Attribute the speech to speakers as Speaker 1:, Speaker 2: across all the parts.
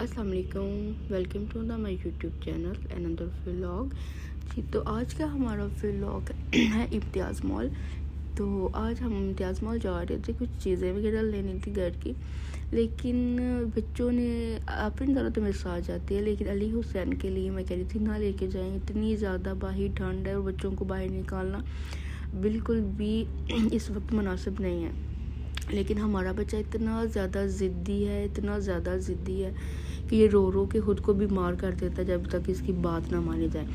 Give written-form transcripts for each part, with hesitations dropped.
Speaker 1: अस्सलाम वालेकुम, welcome to the my YouTube channel another vlog. जी, तो आज का हमारा व्लॉग है इम्तियाज़ मॉल। तो आज हम इम्तियाज़ मॉल जा रहे थे, कुछ चीज़ें वगैरह लेनी थी घर की, लेकिन बच्चों ने अपनी तरह तो मेरे साथ जाती है, लेकिन अली हुसैन के लिए मैं कह रही थी ना लेके जाएं। इतनी ज़्यादा बाहर ठंड है और बच्चों को बाहर निकालना बिल्कुल भी इस वक्त मुनासिब नहीं है। लेकिन हमारा बच्चा इतना ज़्यादा ज़िद्दी है, इतना ज़्यादा ज़िद्दी है कि ये रो रो के ख़ुद को बीमार कर देता है जब तक इसकी बात ना मानी जाए।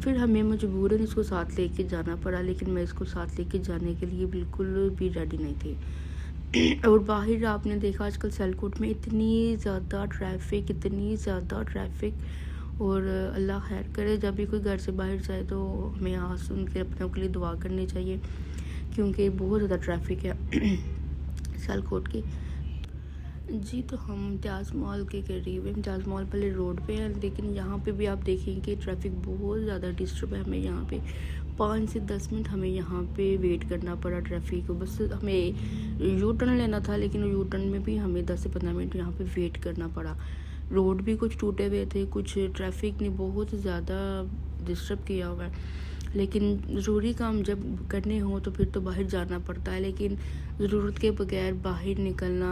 Speaker 1: फिर हमें मजबूरन इसको साथ लेके जाना पड़ा, लेकिन मैं इसको साथ लेके जाने के लिए बिल्कुल भी रेडी नहीं थी। और बाहर आपने देखा आजकल सियालकोट में इतनी ज़्यादा ट्रैफिक, और अल्लाह खैर करे, जब भी कोई घर से बाहर जाए तो हमें आँख सुन के अपनों के लिए दुआ करनी चाहिए, क्योंकि बहुत ज़्यादा ट्रैफिक है सियालकोट की। जी, तो हम इम्तियाज़ मॉल के करीब है। इम्तियाज़ मॉल पहले रोड पे है, लेकिन यहाँ पे भी आप देखेंगे ट्रैफिक बहुत ज़्यादा डिस्टर्ब है। हमें यहाँ पे 5 से 10 मिनट हमें यहाँ पे वेट करना पड़ा ट्रैफिक को। बस हमें यू टर्न लेना था, लेकिन यू टर्न में भी हमें 10 से 15 मिनट यहाँ पे वेट करना पड़ा। रोड भी कुछ टूटे हुए थे, कुछ ट्रैफिक ने बहुत ज़्यादा डिस्टर्ब किया हुआ है। लेकिन ज़रूरी काम जब करने हो तो फिर तो बाहर जाना पड़ता है, लेकिन ज़रूरत के बगैर बाहर निकलना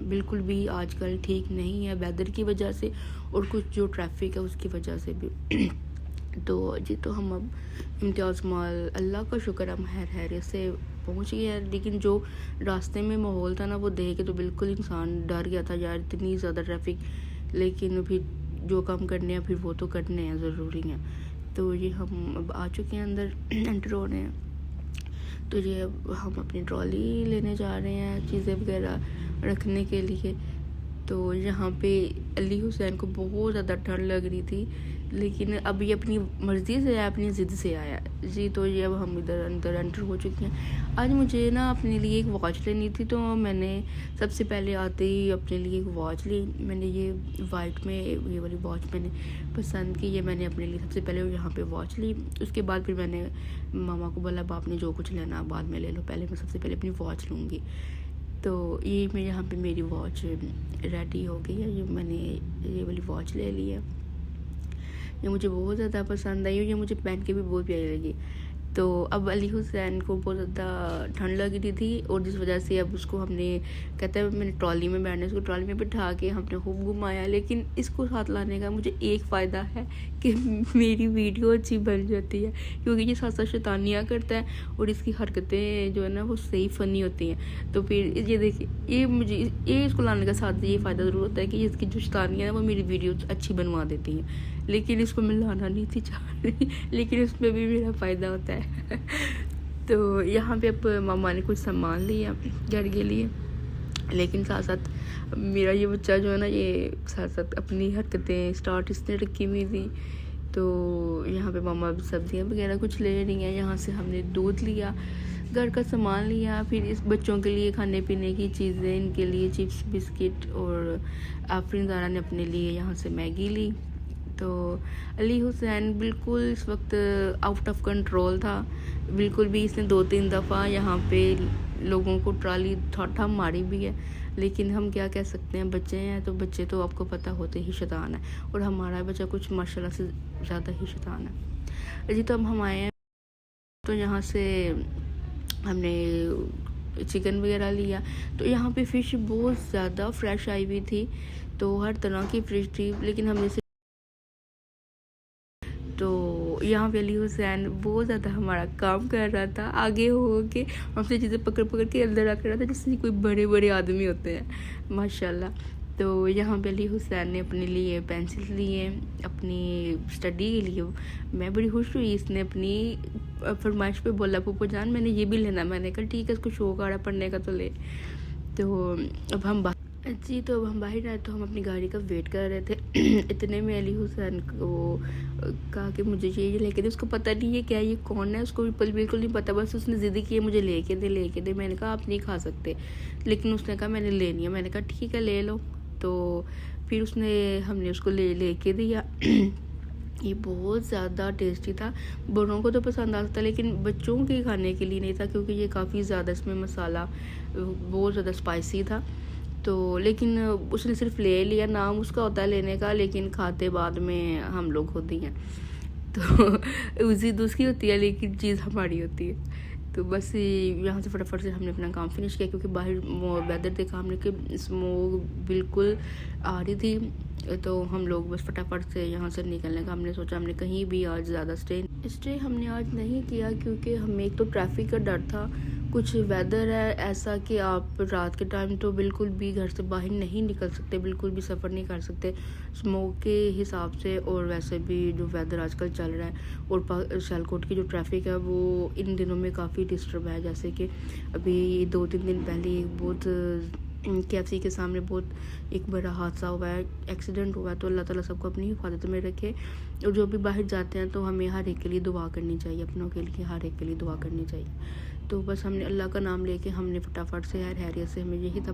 Speaker 1: बिल्कुल भी आजकल ठीक नहीं है, वेदर की वजह से और कुछ जो ट्रैफिक है उसकी वजह से भी। तो जी, तो हम अब इम्तियाज़ मॉल अल्लाह का शुक्र हम खैरियत से पहुंच गए हैं। लेकिन जो रास्ते में माहौल था ना, वो देख के तो बिल्कुल इंसान डर गया था यार, इतनी ज़्यादा ट्रैफिक। लेकिन फिर जो काम करने हैं फिर वो तो करने हैं, ज़रूरी हैं। तो ये हम अब आ चुके हैं, अंदर एंटर हो रहे हैं। तो ये अब हम अपनी ट्रॉली लेने जा रहे हैं चीज़ें वगैरह रखने के लिए। तो यहाँ पे अली हुसैन को बहुत ज़्यादा ठंड लग रही थी, लेकिन अब ये अपनी मर्ज़ी से आया, अपनी ज़िद से आया जी। तो ये अब हम इधर अंदर एंटर हो चुके हैं। आज मुझे ना अपने लिए एक वॉच लेनी थी, तो मैंने सबसे पहले आते ही अपने लिए एक वॉच ली। मैंने ये वाइट में ये वाली वॉच मैंने पसंद की, ये मैंने अपने लिए सबसे पहले यहाँ पे वॉच ली। उसके बाद फिर मैंने मामा को बोला, आपने जो कुछ लेना बाद में ले लो, पहले मैं सबसे पहले अपनी वॉच लूँगी। तो ये मैं यहाँ पे मेरी वॉच रेडी हो गई है। ये मैंने ये वाली वॉच ले ली है, ये मुझे बहुत ज़्यादा पसंद आई और ये मुझे पहन के भी बहुत प्यारी लगी। तो अब अली हुसैन को बहुत ज़्यादा ठंड लग रही थी, और जिस वजह से अब उसको हमने कहता है मैंने ट्रॉली में बैठने, उसको ट्रॉली में बिठा के हमने खूब घुमाया। लेकिन इसको साथ लाने का मुझे एक फ़ायदा है कि मेरी वीडियो अच्छी बन जाती है, क्योंकि ये साथ साथ शैतानियाँ करता है और इसकी हरकतें जो है ना वो सही फ़नी होती हैं। तो फिर ये देखिए, ये इसको लाने का साथ ये फ़ायदा ज़रूर होता है कि इसकी जो शैतानियाँ हैं वो मेरी वीडियो अच्छी बनवा देती हैं। लेकिन इसको मैं लाना नहीं थी चाह रही, लेकिन उसमें भी मेरा फ़ायदा होता है। तो यहाँ पे अब मामा ने कुछ सामान लिया घर के लिए, लेकिन साथ साथ मेरा ये बच्चा जो है ना, ये साथ साथ अपनी हरकतें स्टार्ट इसने रखी हुई थी। तो यहाँ पे मामा सब्जियाँ वगैरह कुछ ले रही हैं। यहाँ से हमने दूध लिया, घर का सामान लिया, फिर इस बच्चों के लिए खाने पीने की चीज़ें, इनके लिए चिप्स बिस्किट, और आफरीन ज़ारा ने अपने लिए यहाँ से मैगी ली। तो अली हुसैन बिल्कुल इस वक्त आउट ऑफ कंट्रोल था, बिल्कुल भी। इसने 2-3 दफ़ा यहाँ पे लोगों को ट्राली ठाठा मारी भी है, लेकिन हम क्या कह सकते हैं, बच्चे हैं तो बच्चे तो आपको पता होते ही शैतान है, और हमारा बच्चा कुछ माशाल्लाह से ज़्यादा ही शैतान है जी। तो अब हम आए हैं, तो यहाँ से हमने चिकन वगैरह लिया। तो यहाँ पे फ़िश बहुत ज़्यादा फ्रेश आई हुई थी, तो हर तरह की फ़िश थी। लेकिन हमने तो यहाँ पे अली हुसैन बहुत ज़्यादा हमारा काम कर रहा था, आगे हो के हमसे चीज़ें पकड़ पकड़ के अंदर रख रहा था, जैसे कोई बड़े बड़े आदमी होते हैं माशाल्लाह। तो यहाँ पे अली हुसैन ने अपने लिए पेंसिल लिए, अपनी स्टडी के लिए। मैं बड़ी खुश हुई, इसने अपनी फरमाइश पे बोला, पप्पू जान मैंने ये भी लेना। मैंने कहा ठीक है, इसको शौक आ रहा पढ़ने का तो ले। तो अब हम जी, तो अब हम बाहर आए, तो हम अपनी गाड़ी का वेट कर रहे थे। इतने में अली हुसैन को कहा कि मुझे ये लेके दे। उसको पता नहीं है क्या, ये कौन है, उसको बिल्कुल नहीं पता। बस उसने ज़िद की है मुझे लेके दे। मैंने कहा आप नहीं खा सकते, लेकिन उसने कहा मैंने लेनी है। मैंने कहा ठीक है ले लो। तो फिर हमने उसको लेके दिया। ये बहुत ज़्यादा टेस्टी था, बड़ों को तो पसंद आता था, लेकिन बच्चों के खाने के लिए नहीं था, क्योंकि ये काफ़ी ज़्यादा इसमें मसाला बहुत ज़्यादा स्पाइसी था। तो लेकिन उसने सिर्फ ले लिया, नाम उसका होता है लेने का, लेकिन खाते बाद में हम लोग खुद ही हैं। तो उसी उसकी होती है लेकिन चीज़ हमारी होती है। तो बस यहाँ से फटाफट से हमने अपना काम फिनिश किया, क्योंकि बाहर वेदर देखा हमने कि स्मोक बिल्कुल आ रही थी। तो हम लोग बस फटाफट से यहाँ से निकलने का हमने सोचा। हमने कहीं भी आज ज़्यादा स्टे हमने आज नहीं किया, क्योंकि हमें एक तो ट्रैफिक का डर था, कुछ वेदर है ऐसा कि आप रात के टाइम तो बिल्कुल भी घर से बाहर नहीं निकल सकते, बिल्कुल भी सफ़र नहीं कर सकते स्मोक के हिसाब से। और वैसे भी जो वेदर आजकल चल रहा है और सियालकोट की जो ट्रैफिक है वो इन दिनों में काफ़ी डिस्टर्ब है। जैसे कि अभी 2-3 दिन पहले बहुत KFC के सामने बहुत एक बड़ा हादसा हुआ है, एक्सीडेंट हुआ है। तो अल्लाह ताला सबको अपनी हिफाजत में रखे। और जो भी बाहर जाते हैं तो हमें हर एक के लिए दुआ करनी चाहिए, अपनों के लिए हर एक के लिए दुआ करनी चाहिए। तो बस हमने अल्लाह का नाम लेके हमने फटाफट से हैरियत से, हमें यही था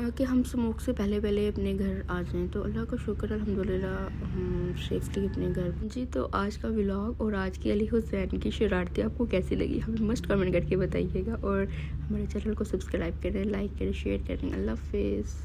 Speaker 1: कि हम स्मोक से पहले अपने घर आ जाएं। तो अल्लाह का शुक्र अल्हम्दुलिल्लाह हम सेफ्टी अपने घर जी। तो आज का व्लॉग और आज की अली हुसैन की शरारतें आपको कैसी लगी हमें मस्ट कमेंट करके बताइएगा। और हमारे चैनल को सब्सक्राइब करें, लाइक करें, शेयर करें। अल्लाह हाफिज़।